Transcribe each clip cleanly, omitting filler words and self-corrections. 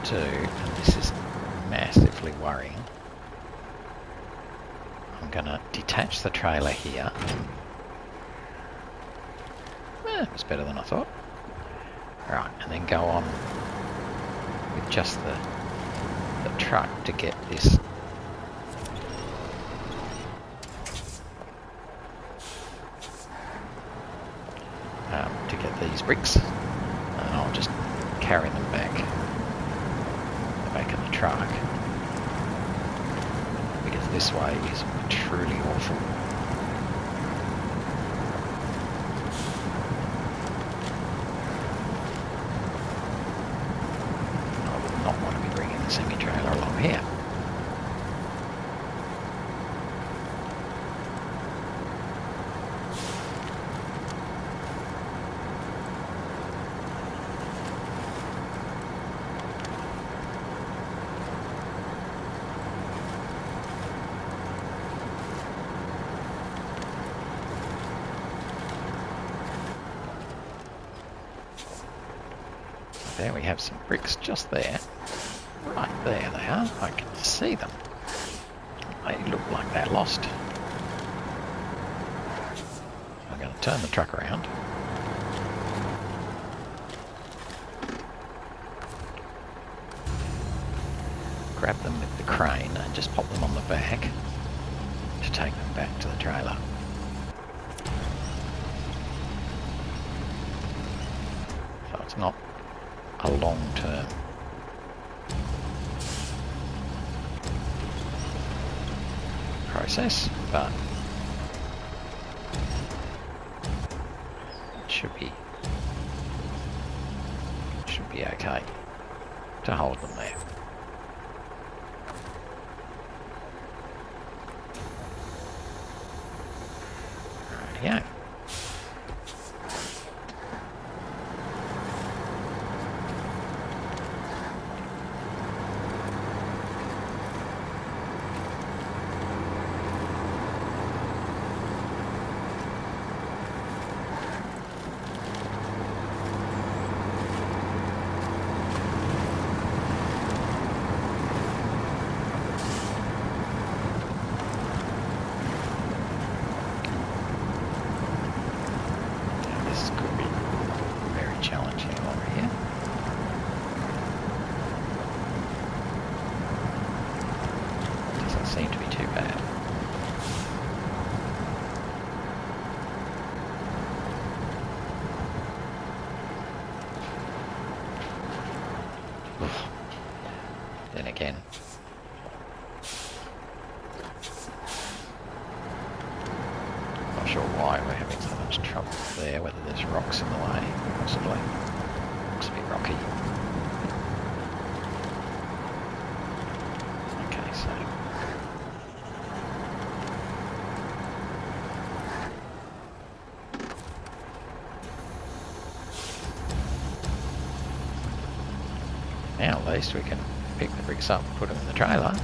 do, and this is massively worrying, I'm going to detach the trailer here. It was better than I thought. Right, and then go on with just the truck to get this to get these bricks, and I'll just carry them back the back of the truck, because this way is truly awful. I would not want to be bringing the semi-trailer along here. There we have some bricks just there. Right there they are. I can see them. They look like they're lost. I'm going to turn the truck around. Grab them with the crane and just pop them on the back to take them back to the trailer. So it's not a long-term process, but it should be okay to hold them there. Rightio. Seem to be too bad. Oof. Then again, not sure why we're having so much trouble there, whether there's rocks in the way, possibly. Looks a bit rocky. Okay, so now at least we can pick the bricks up and put them in the trailer.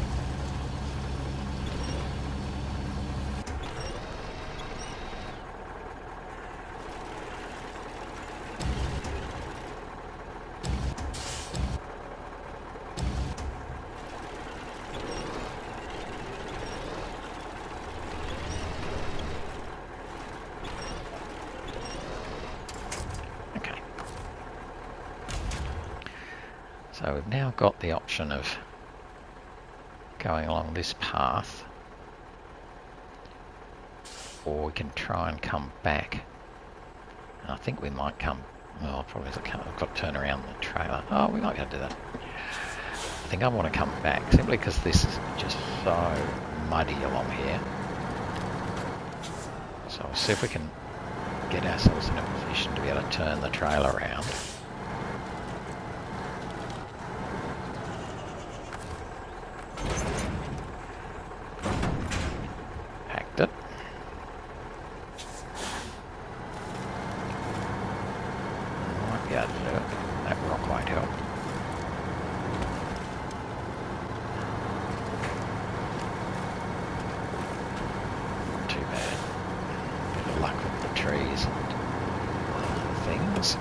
So we've now got the option of going along this path, or we can try and come back. And I think we might come, well, probably I've got to turn around the trailer. Oh, we might be able to do that. I think I want to come back simply because this is just so muddy along here. So we'll see if we can get ourselves in a position to be able to turn the trailer around.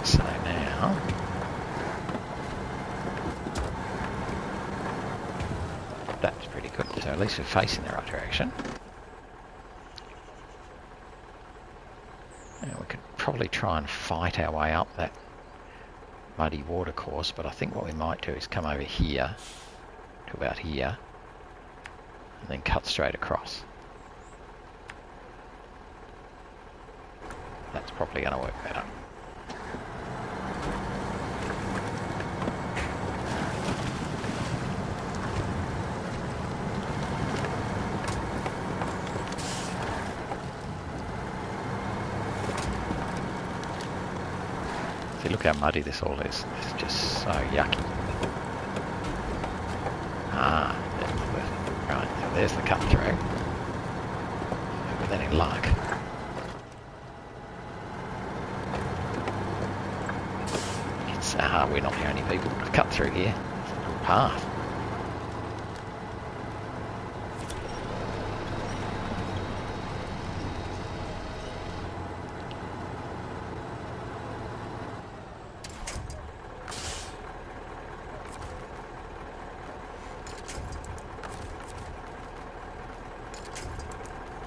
So now least we're facing the right direction. And we could probably try and fight our way up that muddy water course, but I think what we might do is come over here to about here and then cut straight across. That's probably going to work better. See, look how muddy this all is. It's just so yucky. Ah, right, there's the cut through. With any luck. We're not the only people that have cut through here. It's a little path.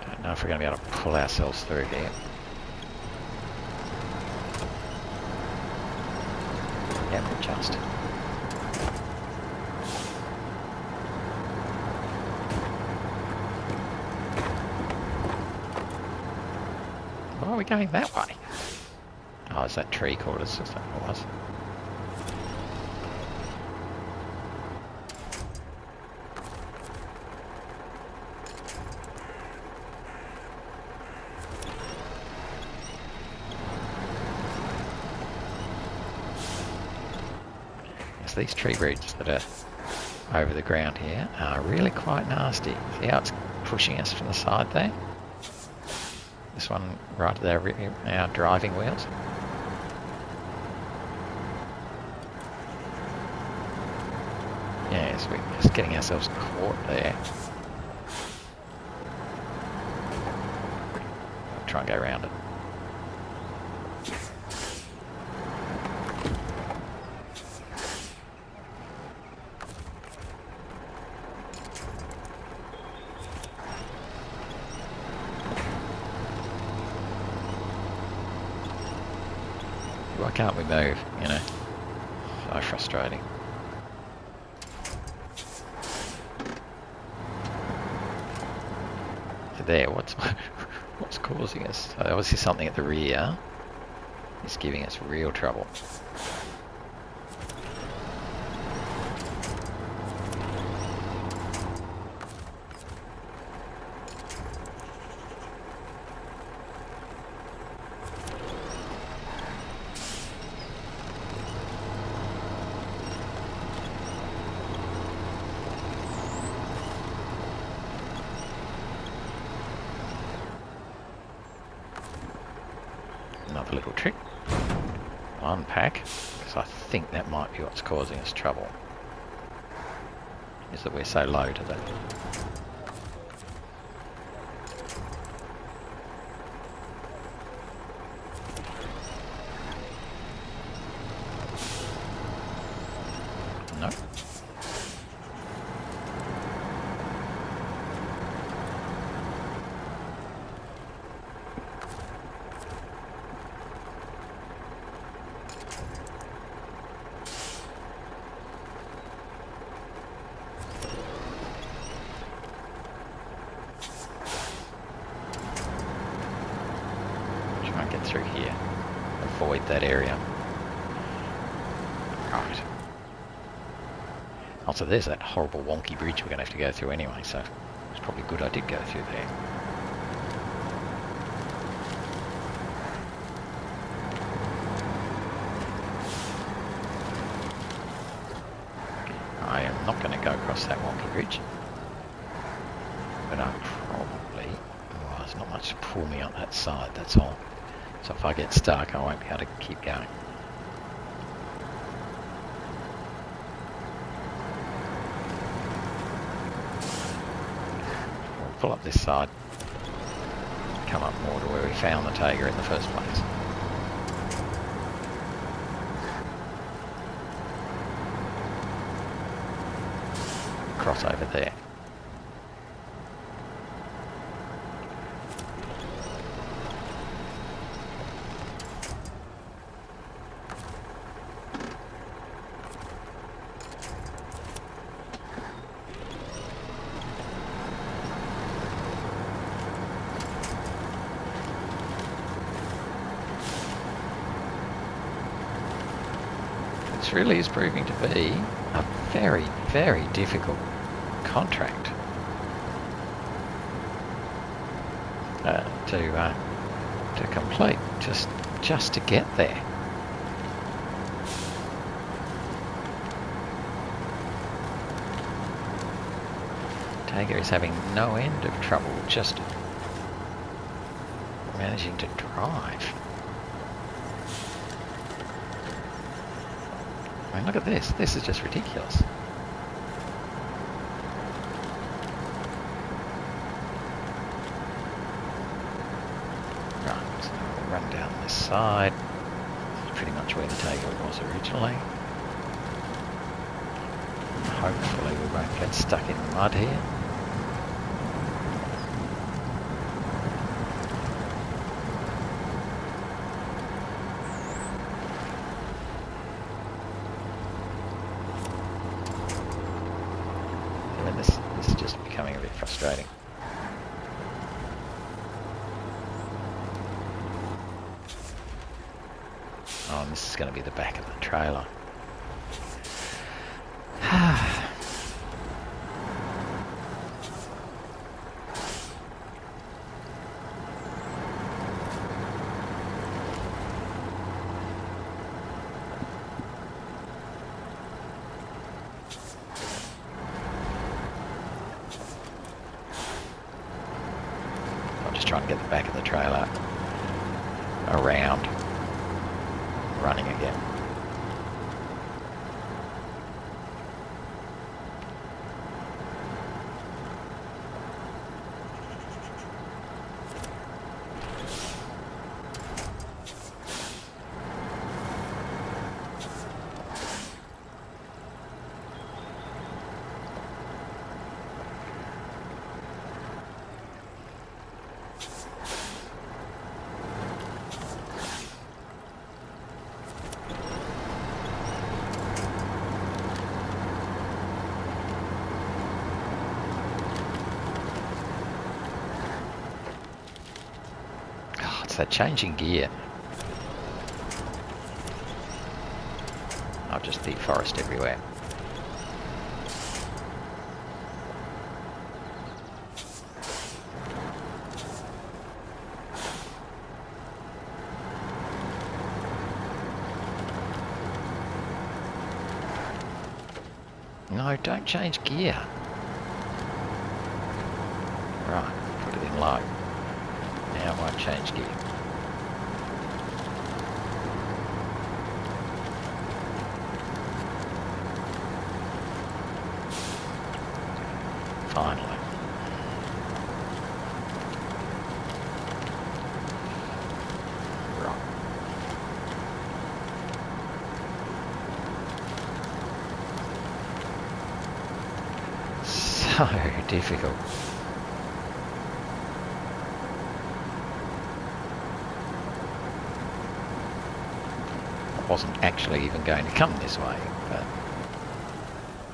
Don't know if we're going to be able to pull ourselves through here. Just. Why are we going that way? Oh, is that tree called? It's just like it was. These tree roots that are over the ground here are really quite nasty. See how it's pushing us from the side there? This one right there, our driving wheels. Yes, we're just getting ourselves caught there. I'll try and go around it. Why can't we move, you know? So frustrating. So there, what's causing us? So obviously something at the rear is giving us real trouble. Another little trick. Unpack, because I think that might be what's causing us trouble. Is that we're so low to that. No. Get through here, avoid that area. Right. Also, there's that horrible wonky bridge we're going to have to go through anyway, so it's probably good I did go through there. I am not going to go across that wonky bridge, but I'm probably... Oh, there's not much to pull me up that side, that's all. So if I get stuck, I won't be able to keep going. We'll pull up this side, come up more to where we found the Tayga in the first place. Cross over there. this really is proving to be a very, very difficult contract to complete, just to get there. Tayga is having no end of trouble just managing to drive. I mean, look at this. This is just ridiculous. Right, so we'll run down this side. Pretty much where the Tayga was originally. Hopefully we won't get stuck in the mud here. This is just becoming a bit frustrating. Oh, and this is going to be the back of the trailer. Just trying to get the back of the trailer around, running again. It's that changing gear. I'll just deforest everywhere. No, don't change gear. Right, put it in low. Now it won't change gear. Finally. Right. So difficult. I wasn't actually even going to come this way, but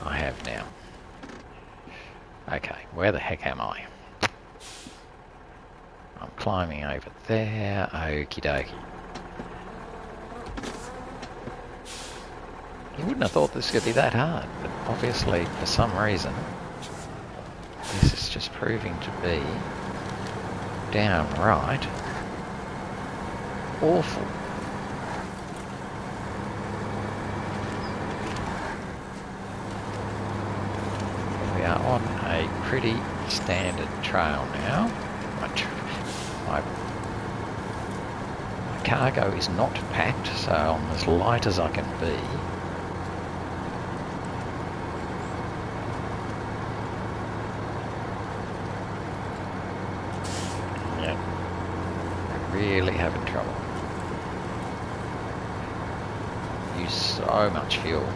I have now. Okay, where the heck am I? I'm climbing over there. Okie dokie. You wouldn't have thought this could be that hard, but obviously for some reason this is just proving to be downright awful. We are on a pretty standard trail now. My cargo is not packed, so I'm as light as I can be. Yep, really having trouble. Use so much fuel.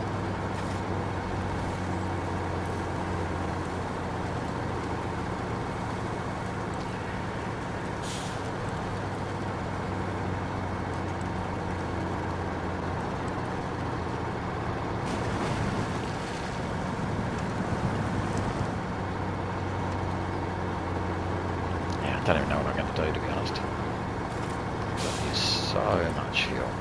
I don't even know what I'm going to do, to be honest. I've use so much fuel.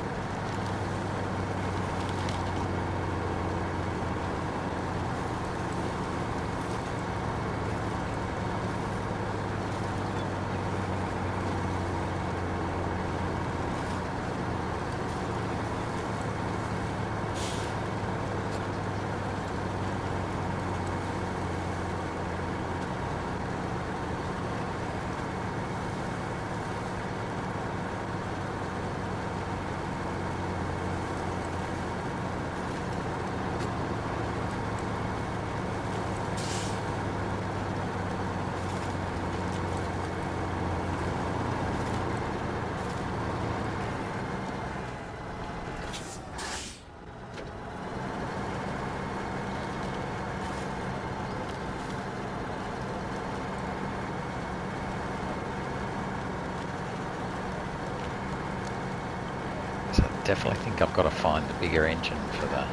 definitely think I've got to find the bigger engine for the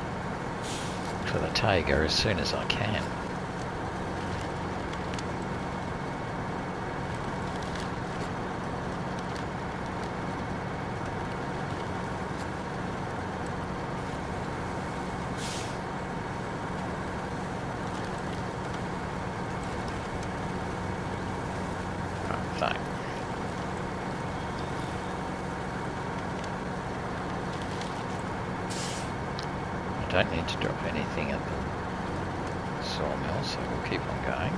Tayga as soon as I can. I don't need to drop anything at the sawmill, so we'll keep on going.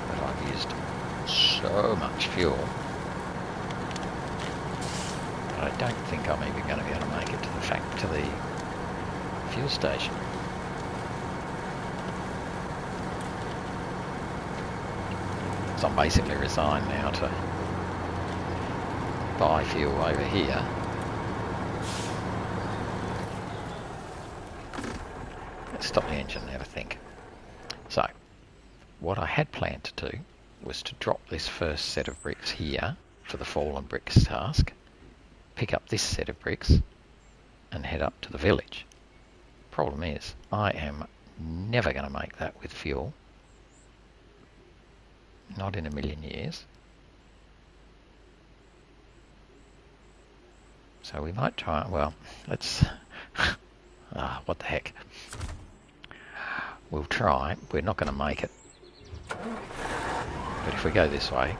But I've used so much fuel that I don't think I'm even going to be able to make it to the fuel station. So I'm basically resigned now to buy fuel over here. Let's stop the engine and have a think. So, what I had planned to do was to drop this first set of bricks here for the fallen bricks task, pick up this set of bricks and head up to the village. Problem is, I am never going to make that with fuel. Not in a million years. So we might try, well, let's, what the heck. We'll try, we're not going to make it. But if we go this way,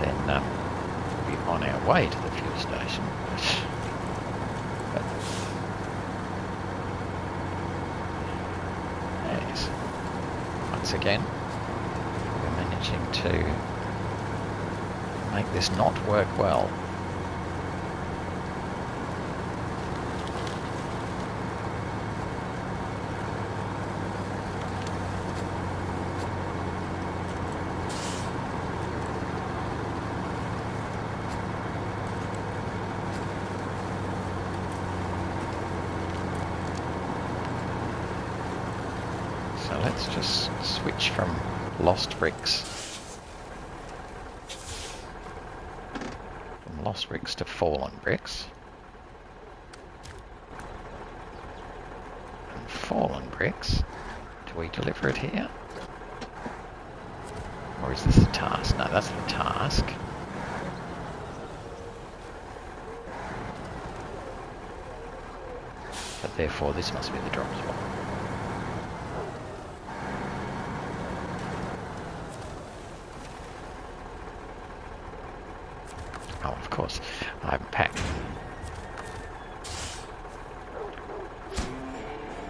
then we'll be on our way to the fuel station. But yes, once again, managing to make this not work well. So let's just switch from lost bricks to fallen bricks, and fallen bricks, do we deliver it here, or is this the task? No, that's the task. But therefore this must be the drop spot. Oh, of course, I haven't packed.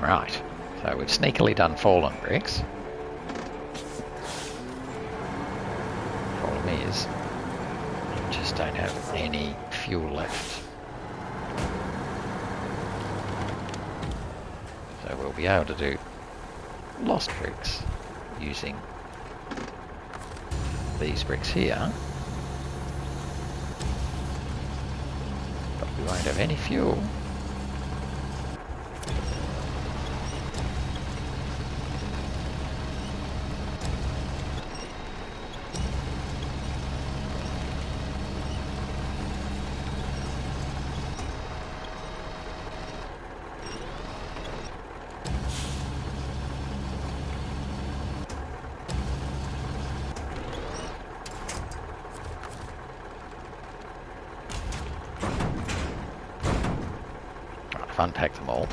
Right, so we've sneakily done fallen bricks. Problem is, we just don't have any fuel left. So we'll be able to do lost bricks using these bricks here. We won't have any fuel. Unpack them all.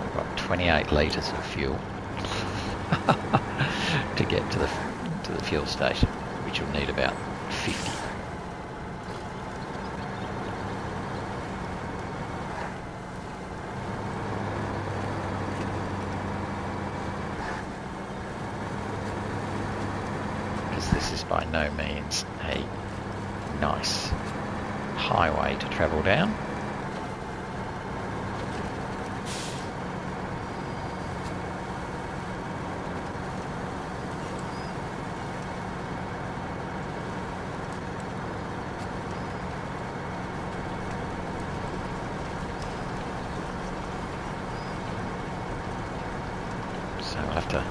We've got 28 litres of fuel to get to the fuel station, which will need about 50. Because this is by no means a nice highway to travel down. So I'll have to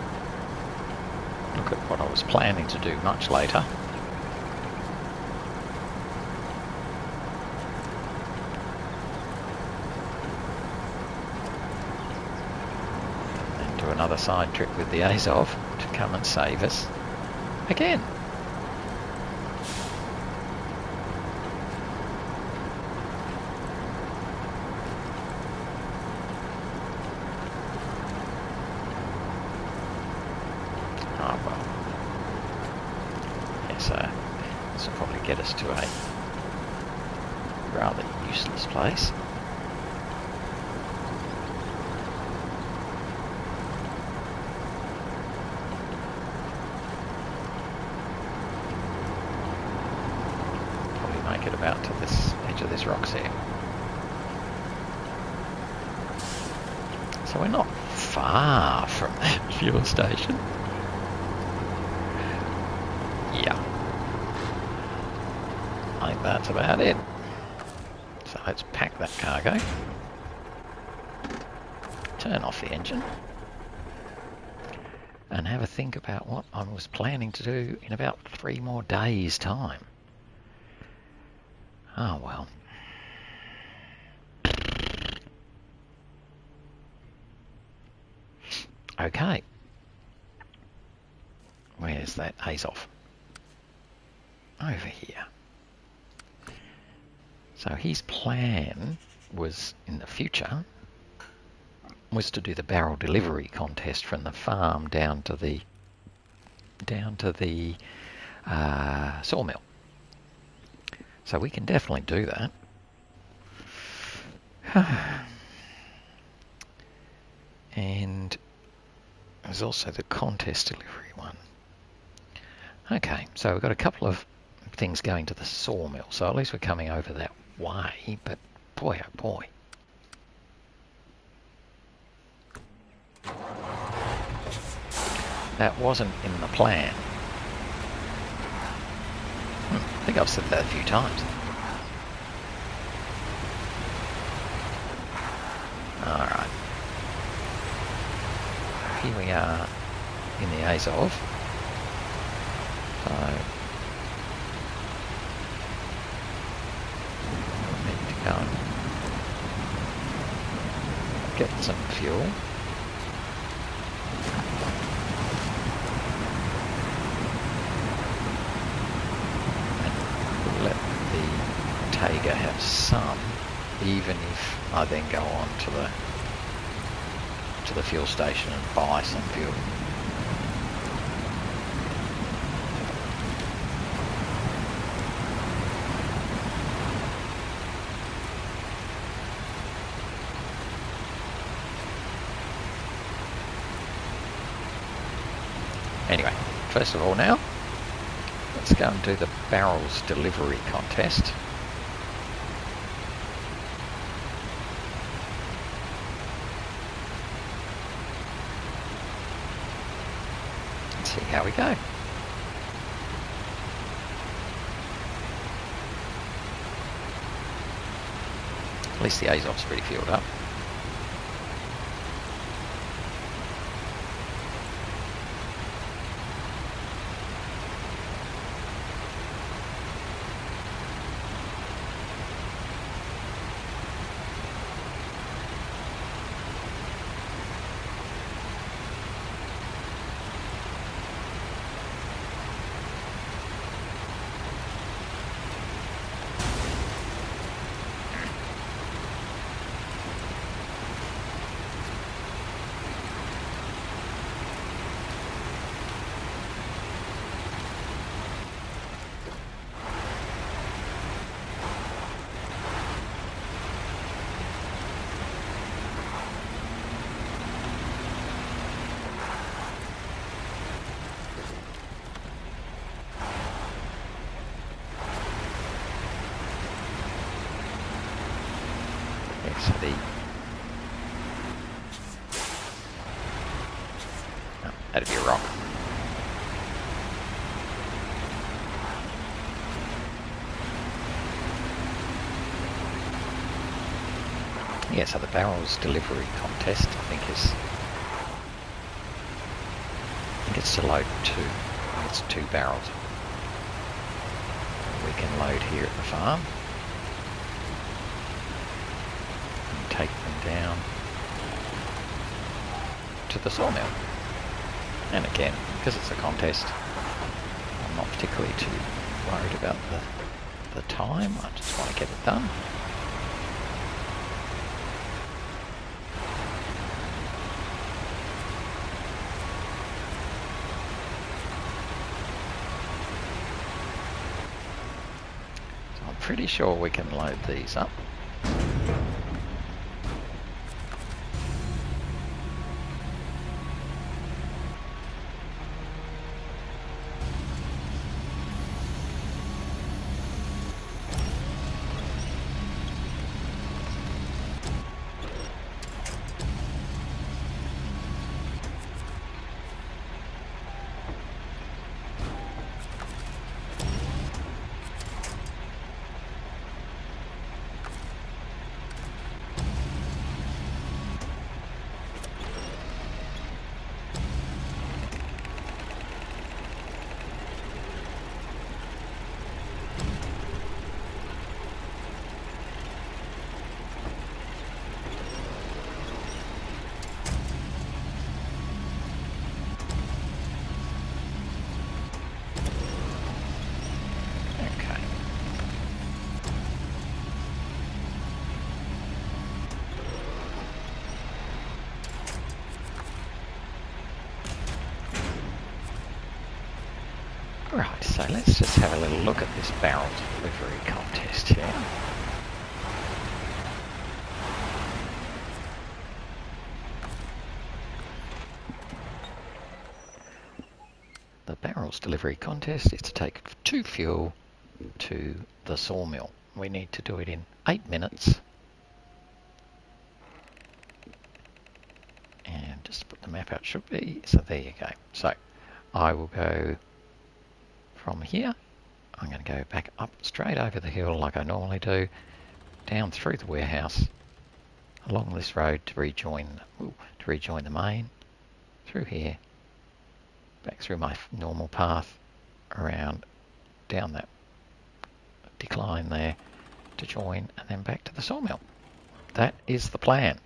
look at what I was planning to do much later. And do another side trip with the Azov to come and save us again. This will probably get us to a rather useless place. Probably make it about to this edge of this rocks here. So we're not far from that fuel station. Yeah. I think that's about it. So let's pack that cargo. Turn off the engine. And have a think about what I was planning to do in about 3 more days' time. Oh well. Okay. Where's that Azov? Over here. So his plan was, in the future, was to do the barrel delivery contest from the farm down to the sawmill. So we can definitely do that. And there's also the contest delivery one. Okay, so we've got a couple of things going to the sawmill, so at least we're coming over that way, but boy oh boy. That wasn't in the plan. I think I've said that a few times. Alright. Here we are in the Azov. So we need to go and get some fuel. And let the Tayga have some, even if I then go on to the fuel station and buy some fuel. Anyway, first of all now, let's go and do the barrels delivery contest. Let's see how we go. At least the Azov's pretty filled up. Oh, that'd be a rock. Yeah, so the barrels delivery contest, I think, is think it's to load 2. It's 2 barrels. We can load here at the farm and take them down to the sawmill. And again, because it's a contest, I'm not particularly too worried about the time. I just want to get it done. Pretty sure we can load these up. Right, so let's just have a little look at this barrel delivery contest here. The barrels delivery contest is to take 2 fuel to the sawmill. We need to do it in 8 minutes. And just to put the map out, should be, so there you go. So I will go from here. I'm going to go back up straight over the hill like I normally do, down through the warehouse, along this road to rejoin the main, through here, back through my normal path, around, down that decline there to join, and then back to the sawmill. That is the plan.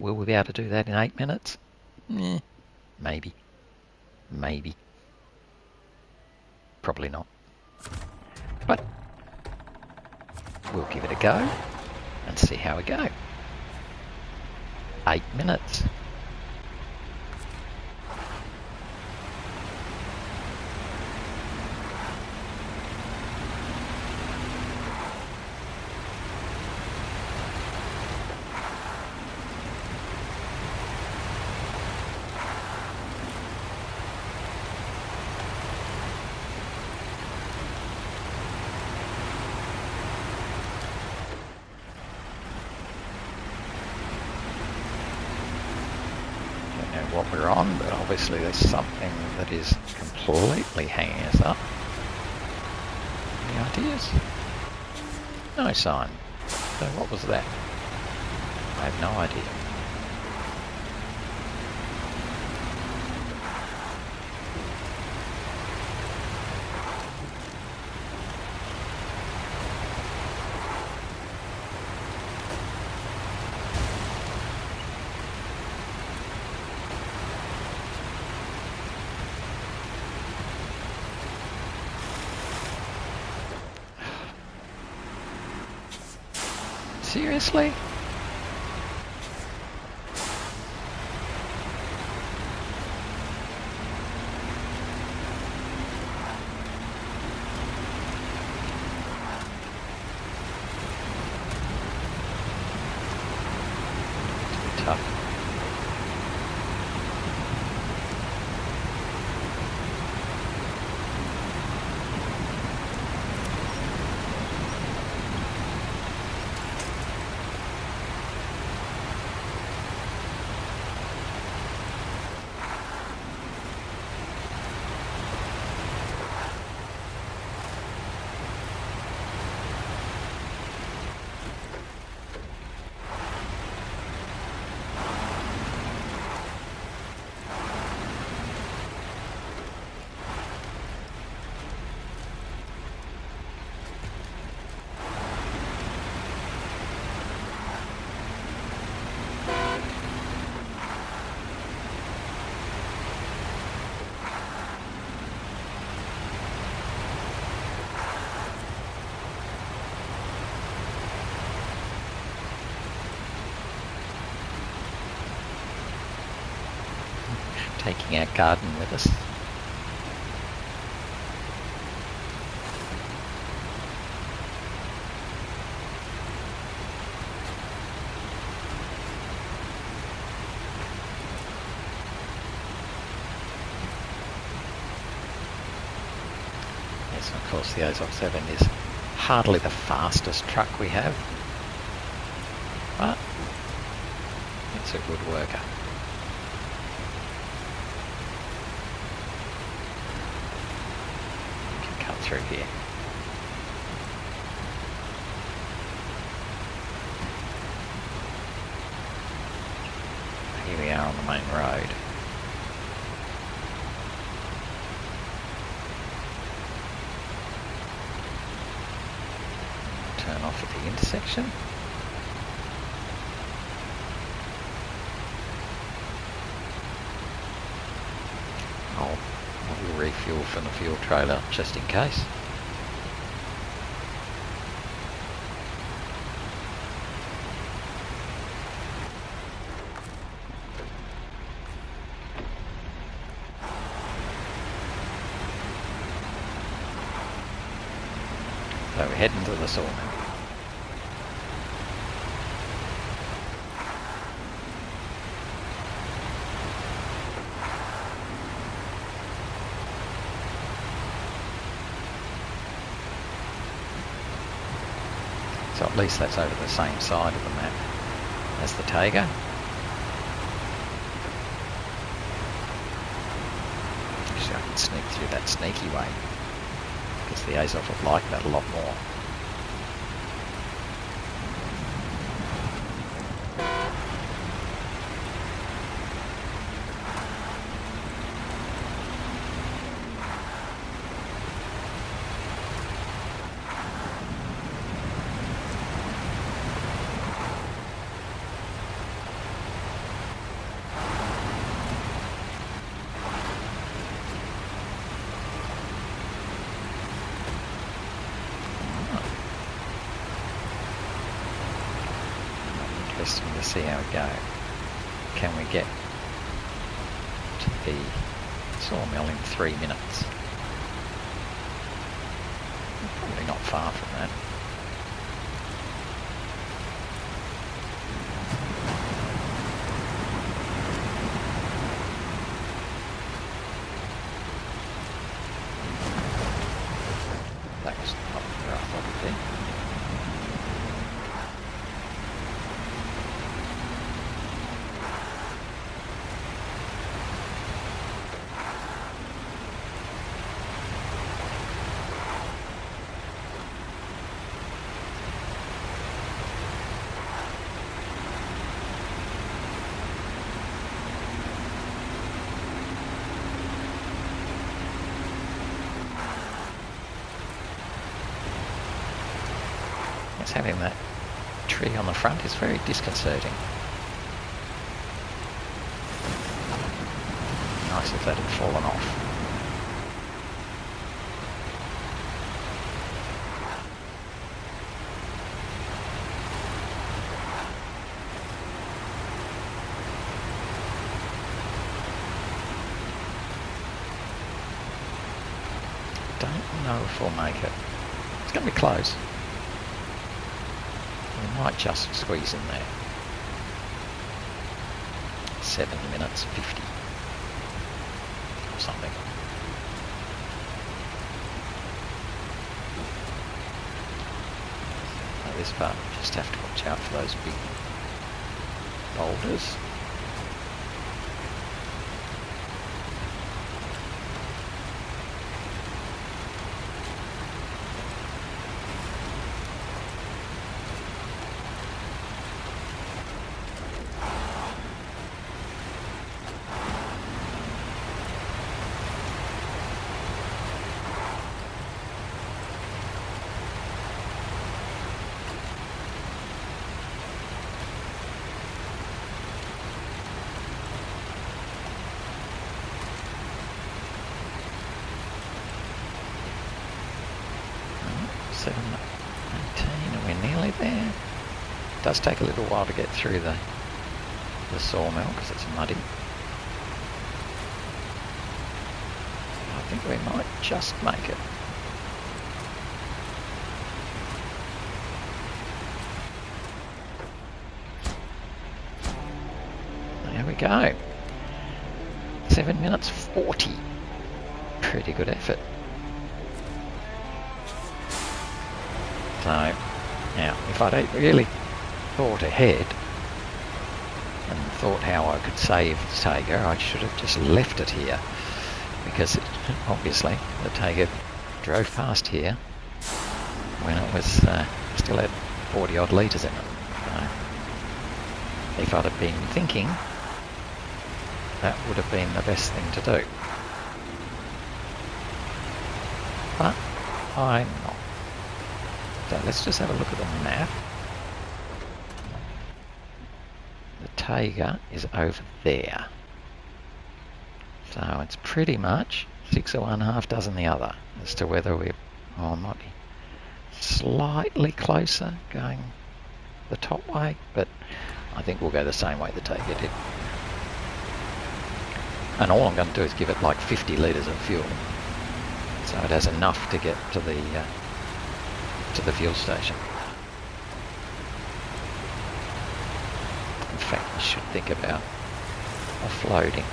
Will we be able to do that in 8 minutes? Maybe. Maybe. Probably not. But we'll give it a go and see how we go. 8 minutes. What we're on, but obviously there's something that is completely hanging us up. Any ideas? No sign. So what was that? I have no idea. Seriously? It's a bit tough. taking our garden with us. Yes, and of course the Azov 7 is hardly the fastest truck we have, but it's a good worker. We can cut through here. Here we are on the main road. Turn off at the intersection. I'll refuel from the fuel trailer just in case. So we're heading to the sawmill. So at least that's over the same side of the map as the Tayga. Actually, I can sneak through that sneaky way, because the Azov would like that a lot more. Interesting to see how we go. Can we get to the sawmill in 3 minutes? Probably not far from that. That was not where I thought it'd be. Having that tree on the front is very disconcerting. Nice if that had fallen off. Don't know if we'll make it. It's going to be close. We might just squeeze in there. 7 minutes 50 or something. Now this part we just have to watch out for those big boulders. There. It does take a little while to get through the sawmill because it's muddy. think we might just make it. There we go. 7 minutes 40. Pretty good effort. So, now, if I'd really thought ahead and thought how I could save the Tayga, I should have just left it here, because obviously the Tayga drove past here when it was still had 40 odd litres in it. So, if I'd have been thinking, that would have been the best thing to do. But I'm not. So let's just have a look at the map. The Tayga is over there. So it's pretty much 6 of one, half dozen the other as to whether we're, oh, might be slightly closer going the top way, but I think we'll go the same way the Tayga did. And all I'm going to do is give it like 50 litres of fuel, so it has enough to get to the fuel station. In fact, I should think about offloading.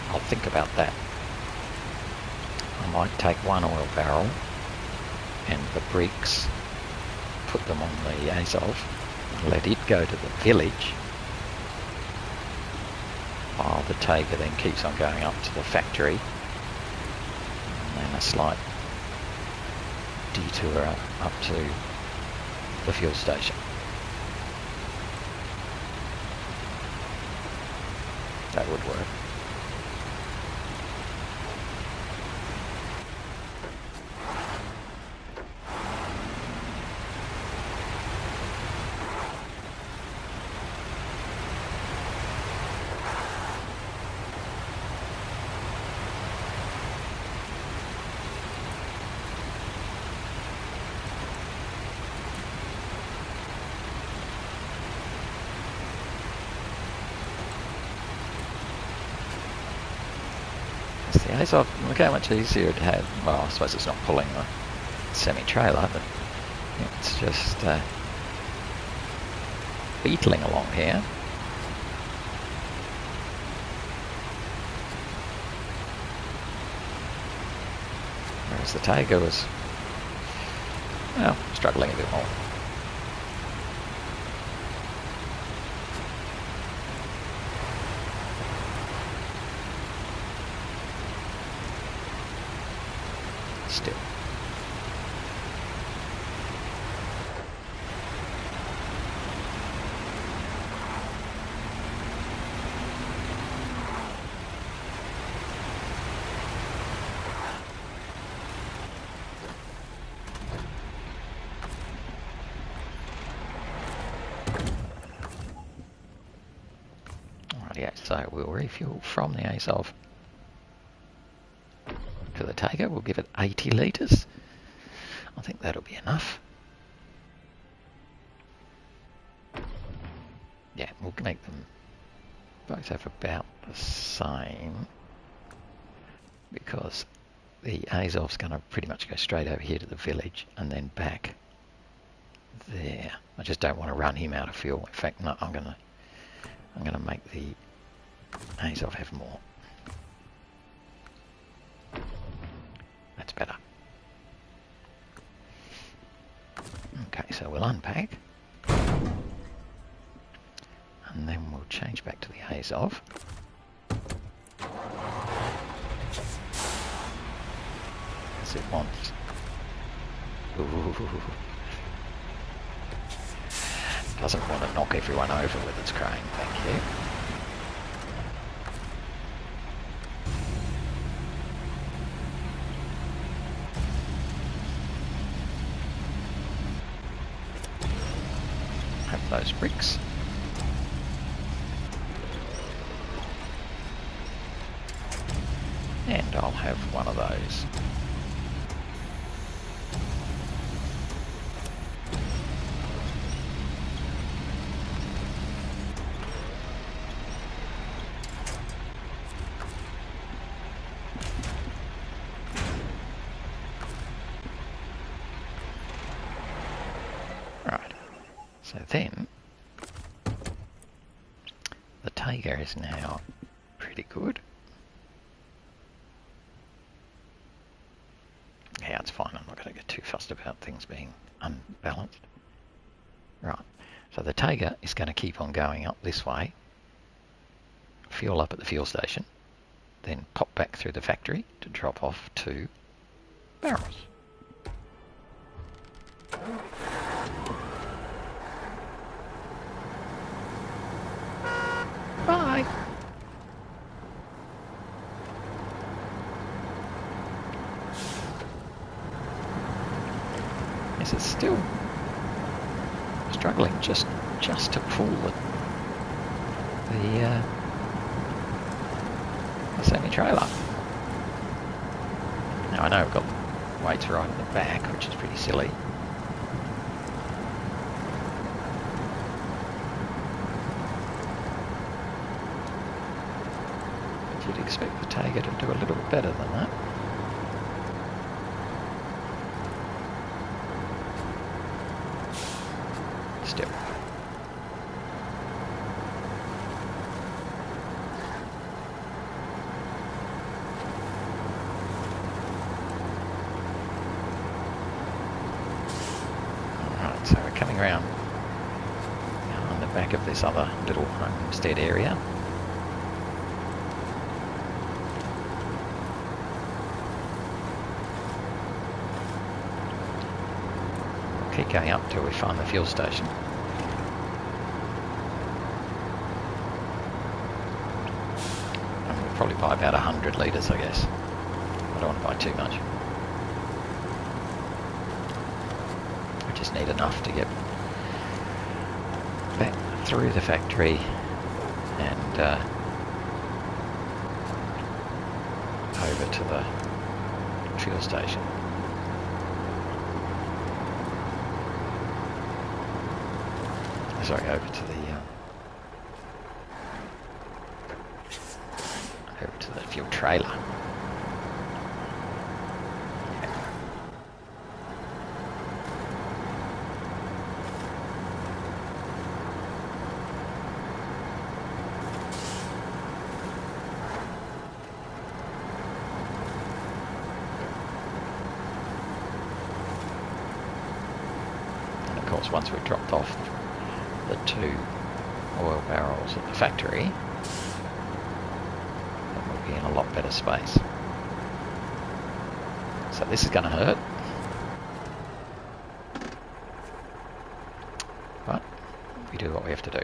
I'll think about that. I might take one oil barrel and the bricks, put them on the Azov, and let it go to the village, while the Tayga then keeps on going up to the factory, and then a slight detour up to the fuel station. That would work. The Azov, look how much easier it had. Well, I suppose it's not pulling the semi-trailer, but it's just beetling along here. Whereas the Tayga was, well, struggling a bit more. Still. Rightio, so we'll refuel from the Azov to the Tayga. We'll give it 80 litres. I think that'll be enough. Yeah, we'll make them both have about the same, because the Azov's going to pretty much go straight over here to the village and then back there. I just don't want to run him out of fuel. In fact, no, I'm going to make the Azov have more. That's better. Okay, so we'll unpack, and then we'll change back to the Azov. As it wants. Ooh. Doesn't want to knock everyone over with its crane, thank you. Have those bricks. And I'll have one of those. Right. So then, the Tayga is now pretty good. Yeah, it's fine. I'm not going to get too fussed about things being unbalanced. Right. So the Tayga is going to keep on going up this way, fuel up at the fuel station, then pop back through the factory to drop off 2 barrels. Bye! Yes, it's still struggling just to pull the semi-trailer. Now I know I've got weights right at the back, which is pretty silly. But you'd expect the Tayga to do a little bit better than that. Still. Alright, so we're coming around on the back of this other little homestead area. We'll keep going up till we find the fuel station. Probably buy about 100 litres, I guess. I don't want to buy too much. I just need enough to get back through the factory and over to the fuel station. Sorry, over to the fuel trailer. And of course, once we've dropped off the 2 oil barrels at the factory, in a lot better space. So this is going to hurt, but we do what we have to do.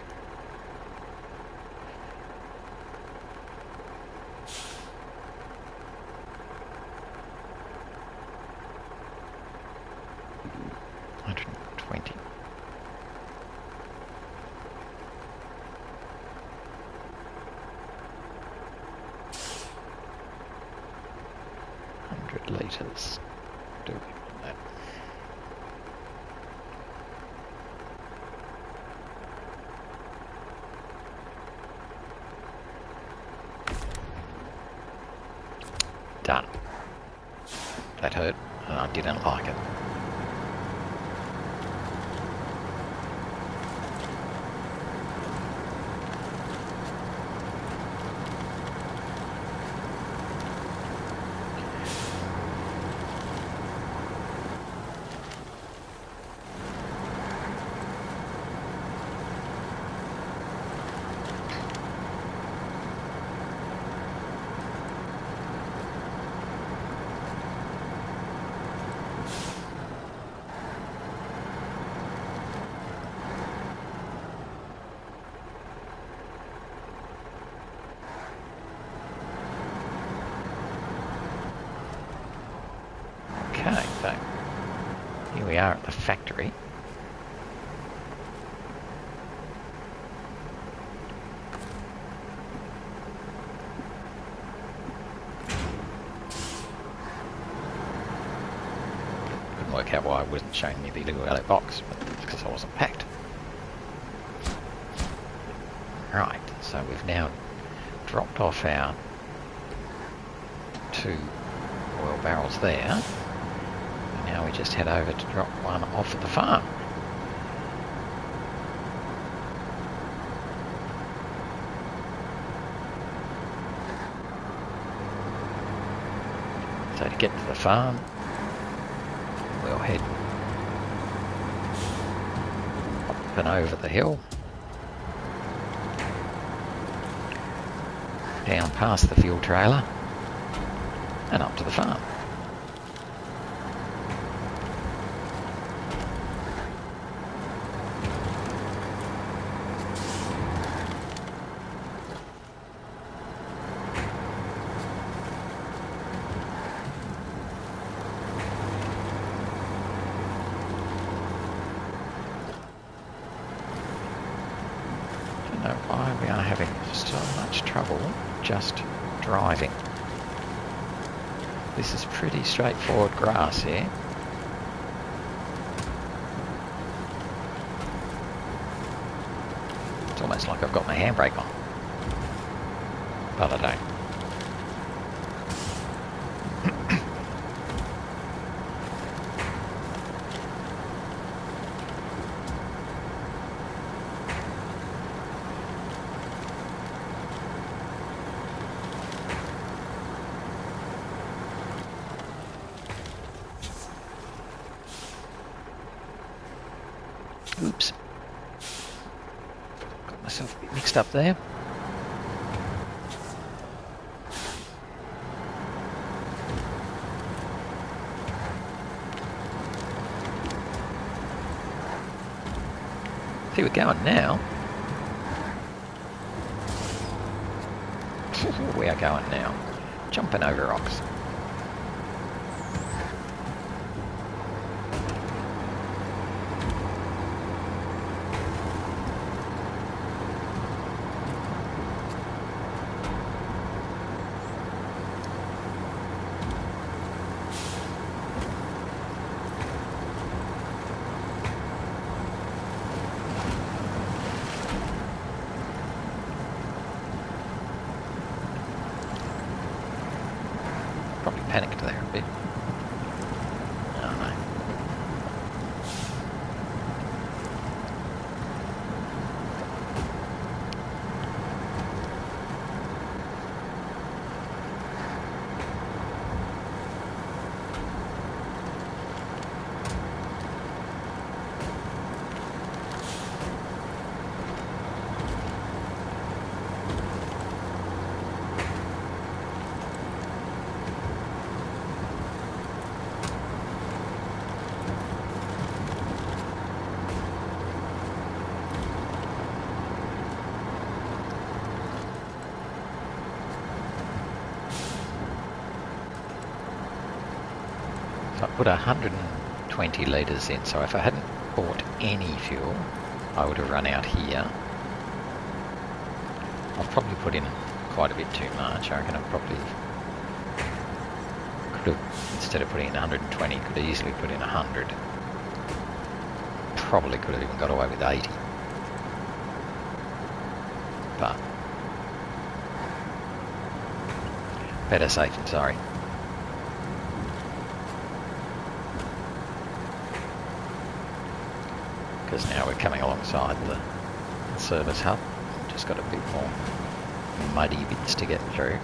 Litres. Do that. Done. That hurt, and I didn't like it. Okay, so here we are at the factory. Couldn't work out why it wasn't showing me the little yellow box, but it's because I wasn't packed. Right, so we've now dropped off our 2 oil barrels there. Now we just head over to drop one off at the farm. get to the farm, we'll head up and over the hill, down past the fuel trailer, and up to the farm. I don't know why we are having so much trouble just driving. This is pretty straightforward grass here. It's almost like I've got my handbrake on, but I don't. Oops. Got myself a bit mixed up there. See, we're going now. We are going now. Jumping over rocks. Probably panicked there a bit. Oh no. I put 120 litres in, so if I hadn't bought any fuel, I would have run out here. I've probably put in quite a bit too much. I reckon I probably could have, instead of putting in 120, could have easily put in 100. Probably could have even got away with 80. But better safe than sorry. Because now we're coming alongside the service hub. Just got a bit more muddy bits to get through.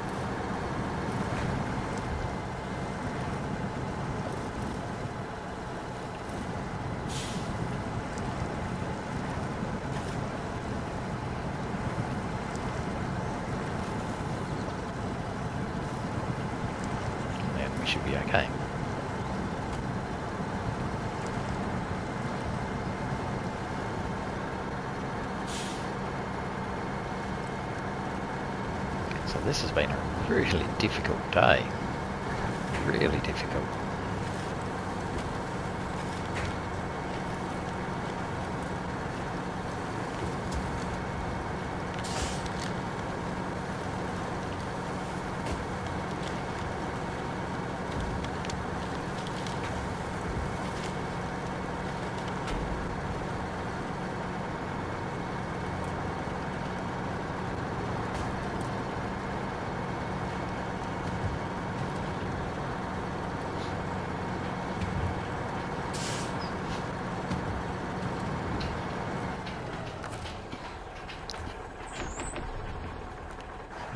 And then we should be okay. So this has been a really difficult day. Really difficult.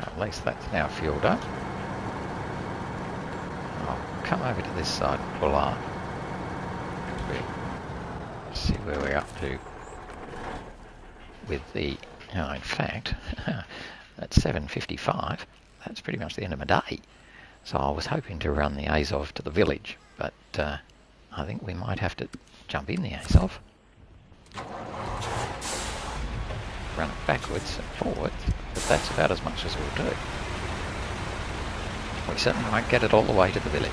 At least that's now fueled up. Oh, come over to this side and pull up. We'll see where we're up to with the... Oh, in fact, at 7:55, that's pretty much the end of my day. So I was hoping to run the Azov to the village, but I think we might have to jump in the Azov. Run it backwards and forwards, but that's about as much as we'll do. We certainly won't get it all the way to the village.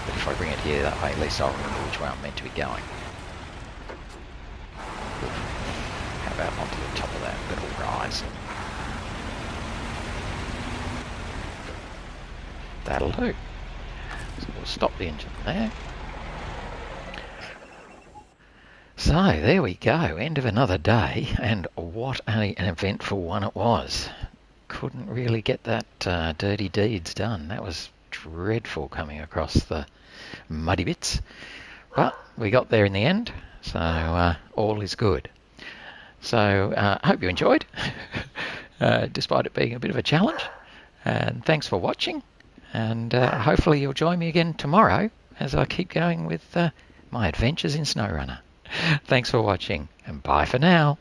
But if I bring it here, that way at least I'll remember which way I'm meant to be going. How about onto the top of that little rise? That'll do. So we'll stop the engine there. So there we go, end of another day, and what an eventful one it was. Couldn't really get that dirty deeds done. That was dreadful coming across the muddy bits. But we got there in the end, so all is good. So I hope you enjoyed, despite it being a bit of a challenge. And thanks for watching, and hopefully you'll join me again tomorrow as I keep going with my adventures in SnowRunner. Thanks for watching, and bye for now.